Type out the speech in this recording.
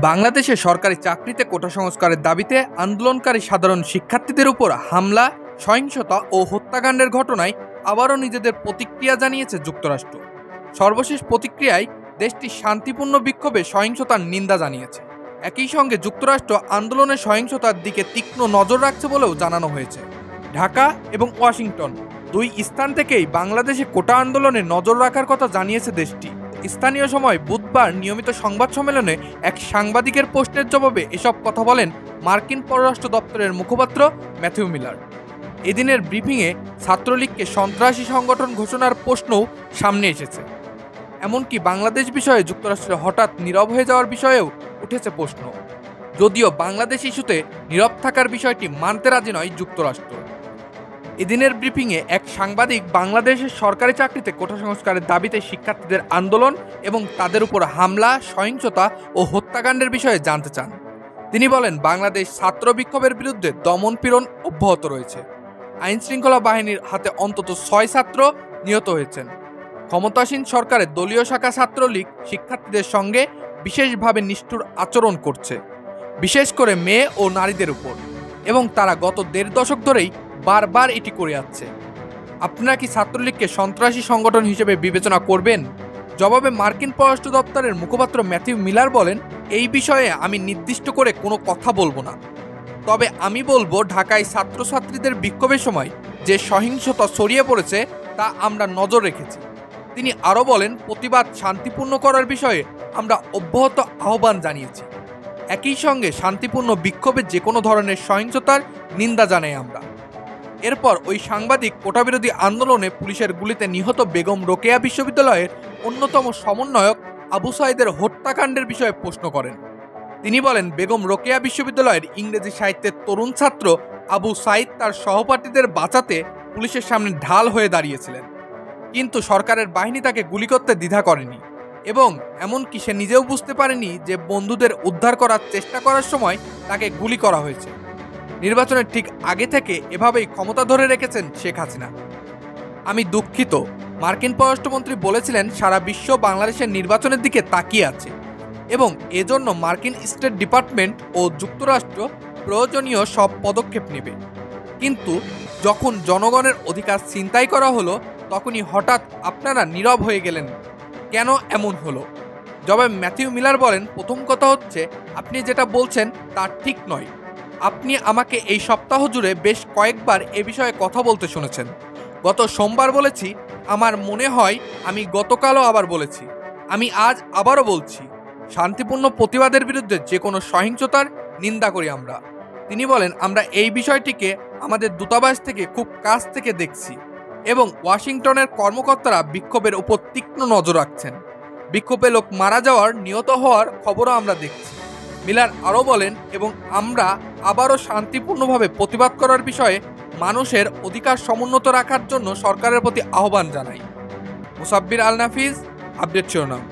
বাংলাদেশে সরকারি চাকরিতে কোটা সংস্কারের দাবিতে আন্দোলনকারী সাধারণ শিক্ষার্থীদের উপর হামলা, সহিংসতা ও হত্যাকাণ্ডের ঘটনায় আবারও নিজেদের প্রতিক্রিয়া জানিয়েছে যুক্তরাষ্ট্র। সর্বশেষ প্রতিক্রিয়ায় দেশটি শান্তিপূর্ণ বিক্ষোভে সহিংসতার নিন্দা জানিয়েছে। একই সঙ্গে যুক্তরাষ্ট্র আন্দোলনের সহিংসতার দিকে তীক্ষ্ণ নজর রাখছে বলেও জানানো হয়েছে। ঢাকা এবং ওয়াশিংটন দুই স্থান থেকেই বাংলাদেশে কোটা আন্দোলনে নজর রাখার কথা জানিয়েছে দেশটি। স্থানীয় সময় বুধবার নিয়মিত সংবাদ সম্মেলনে এক সাংবাদিকের প্রশ্নের জবাবে এসব কথা বলেন মার্কিন পররাষ্ট্র দপ্তরের মুখপাত্র ম্যাথিউ মিলার। এদিনের ব্রিফিংয়ে ছাত্রলীগকে সন্ত্রাসী সংগঠন ঘোষণার প্রশ্নও সামনে এসেছে। এমনকি বাংলাদেশ বিষয়ে যুক্তরাষ্ট্রের হঠাৎ নীরব হয়ে যাওয়ার বিষয়েও উঠেছে প্রশ্ন। যদিও বাংলাদেশ ইস্যুতে নীরব থাকার বিষয়টি মানতে রাজি নয় যুক্তরাষ্ট্র। এদিনের ব্রিফিংয়ে এক সাংবাদিক বাংলাদেশের সরকারি চাকরিতে কোটা সংস্কারের দাবিতে শিক্ষার্থীদের আন্দোলন এবং তাদের উপর হামলা, সহিংসতা ও হত্যাকাণ্ডের বিষয়ে জানতে চান। তিনি বলেন, বাংলাদেশ ছাত্র বিক্ষোভের বিরুদ্ধে দমনপীড়ন অব্যাহত রয়েছে। আইনশৃঙ্খলা বাহিনীর হাতে অন্তত 6 ছাত্র নিহত হয়েছেন। ক্ষমতাসীন সরকারের দলীয় শাখা ছাত্রলীগ শিক্ষার্থীদের সঙ্গে বিশেষভাবে নিষ্ঠুর আচরণ করছে, বিশেষ করে মেয়ে ও নারীদের উপর, এবং তারা গত 1.5 দশক ধরেই বারবার এটি করে যাচ্ছে। আপনারা কি ছাত্রলীগকে সন্ত্রাসী সংগঠন হিসেবে বিবেচনা করবেন? জবাবে মার্কিন পররাষ্ট্র দপ্তরের মুখপাত্র ম্যাথিউ মিলার বলেন, এই বিষয়ে আমি নির্দিষ্ট করে কোনো কথা বলবো না। তবে আমি বলবো, ঢাকায় ছাত্রছাত্রীদের বিক্ষোভের সময় যে সহিংসতা ছড়িয়ে পড়েছে তা আমরা নজর রেখেছি। তিনি আরও বলেন, প্রতিবাদ শান্তিপূর্ণ করার বিষয়ে আমরা অব্যাহত আহ্বান জানিয়েছি। একই সঙ্গে শান্তিপূর্ণ বিক্ষোভে যে কোনো ধরনের সহিংসতার নিন্দা জানাই আমরা। এরপর ওই সাংবাদিক কোটাবিরোধী আন্দোলনে পুলিশের গুলিতে নিহত বেগম রোকেয়া বিশ্ববিদ্যালয়ের অন্যতম সমন্বয়ক আবু সাইদের হত্যাকাণ্ডের বিষয়ে প্রশ্ন করেন। তিনি বলেন, বেগম রোকেয়া বিশ্ববিদ্যালয়ের ইংরেজি সাহিত্যের তরুণ ছাত্র আবু সাইদ তার সহপাঠীদের বাঁচাতে পুলিশের সামনে ঢাল হয়ে দাঁড়িয়েছিলেন, কিন্তু সরকারের বাহিনী তাকে গুলি করতে দ্বিধা করেনি এবং এমনকি সে নিজেও বুঝতে পারেনি যে বন্ধুদের উদ্ধার করার চেষ্টা করার সময় তাকে গুলি করা হয়েছে। নির্বাচনের ঠিক আগে থেকে এভাবেই ক্ষমতা ধরে রেখেছেন শেখ হাসিনা। আমি দুঃখিত, মার্কিন পররাষ্ট্রমন্ত্রী বলেছিলেন, সারা বিশ্ব বাংলাদেশের নির্বাচনের দিকে তাকিয়ে আছে এবং এজন্য মার্কিন স্টেট ডিপার্টমেন্ট ও যুক্তরাষ্ট্র প্রয়োজনীয় সব পদক্ষেপ নেবে। কিন্তু যখন জনগণের অধিকার ছিনতাই করা হলো, তখনই হঠাৎ আপনারা নীরব হয়ে গেলেন। কেন এমন হলো? জবাবে ম্যাথিউ মিলার বলেন, প্রথম কথা হচ্ছে, আপনি যেটা বলছেন তা ঠিক নয়। আপনি আমাকে এই সপ্তাহ জুড়ে বেশ কয়েকবার এ বিষয়ে কথা বলতে শুনেছেন। গত সোমবার বলেছি, আমার মনে হয় আমি গতকালও আবার বলেছি, আমি আজ আবারও বলছি, শান্তিপূর্ণ প্রতিবাদের বিরুদ্ধে যে কোনো সহিংসতার নিন্দা করি আমরা। তিনি বলেন, আমরা এই বিষয়টিকে আমাদের দূতাবাস থেকে খুব কাছ থেকে দেখছি এবং ওয়াশিংটনের কর্মকর্তারা বিক্ষোভের উপর তীক্ষ্ণ নজর রাখছেন। বিক্ষোভে লোক মারা যাওয়ার, নিহত হওয়ার খবরও আমরা দেখছি। মিলার আরও বলেন, এবং আমরা আবারও শান্তিপূর্ণভাবে প্রতিবাদ করার বিষয়ে মানুষের অধিকার সমুন্নত রাখার জন্য সরকারের প্রতি আহ্বান জানাই। মুসাব্বির আল নাফিজ, আপডেট শিরোনাম।